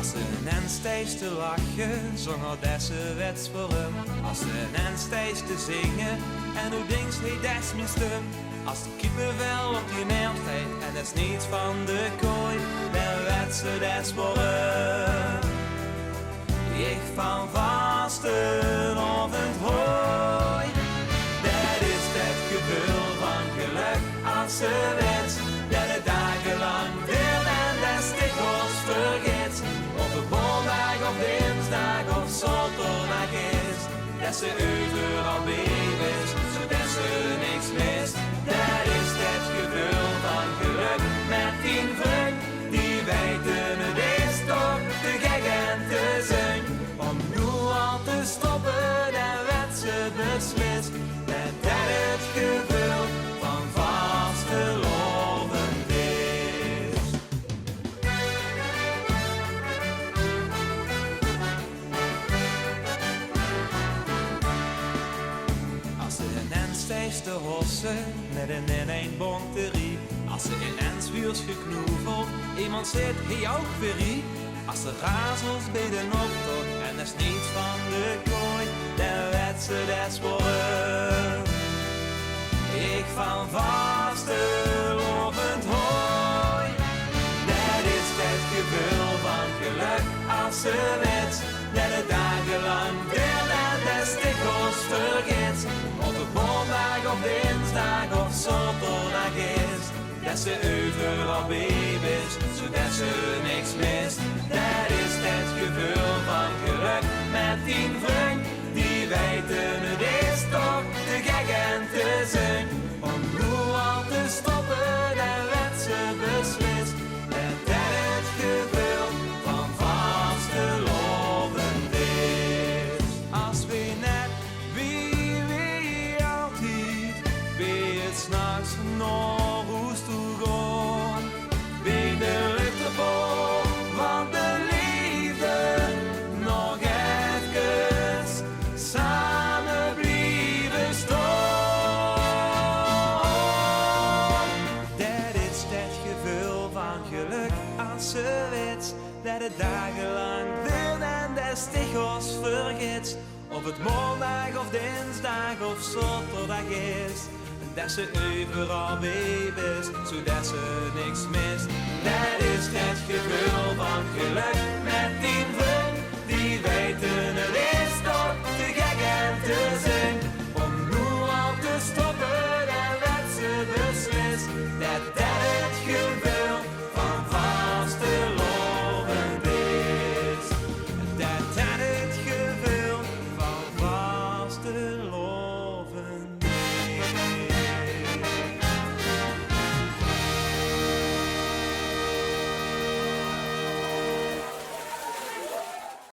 Als ze een steeds te lachen, zong al deze wets voor hem. Als ze een steeds te zingen, en hoe dings hij des minste. Als de kippenvel op die neemt en dat is niet van de kooi, dan werd ze des voor hem. Ik van vasten of het hooi. Dat is het gevoel van geluk als ze weet dat het dagenlang wil en des dikwijls vergeet. Of het maandag of dinsdag of zaterdag is, dat ze overal bij is, zodat ze niks mist. Dat is het gevoel van geluk met die vriend, die weten het is toch te gek en te zin. Om nu al te stoppen, dan werd ze beslist. Dat het gevoel van vastelovend is. Als ze in een steeds te hossen, net in een bonterie. Als ze in een spuurs geknoeveld, iemand zit hij ook weer. Als de razels bij de optocht en dat is niet van de kooi, dan werd ze des voor hem. Ik van vastelovend hooi. Dat is het gevoel van geluk als ze weet dat het dagenlang wil en des dikwijls vergeet. Of het maandag of dinsdag of zaterdag is, dat ze overal bij is, zodat ze niks mist. Dat is het gevoel van geluk met die vriend, die weten het is toch te gek en te zin. Om nu al te stoppen, dan werd ze beslist. En dat het gevoel van vastelovend is. Als we net wie altijd, wie het 's nachts nog hoest toe gaan, wie de liefdebol van de liefde nog even samen blijven staan. Dat is het gevoel van geluk als ze weet dat het dagenlang wil en des dikwijls vergeet. Of het maandag of dinsdag of zaterdag is, dat ze overal bij is, zodat ze niks mist. Dat is het gevoel van geluk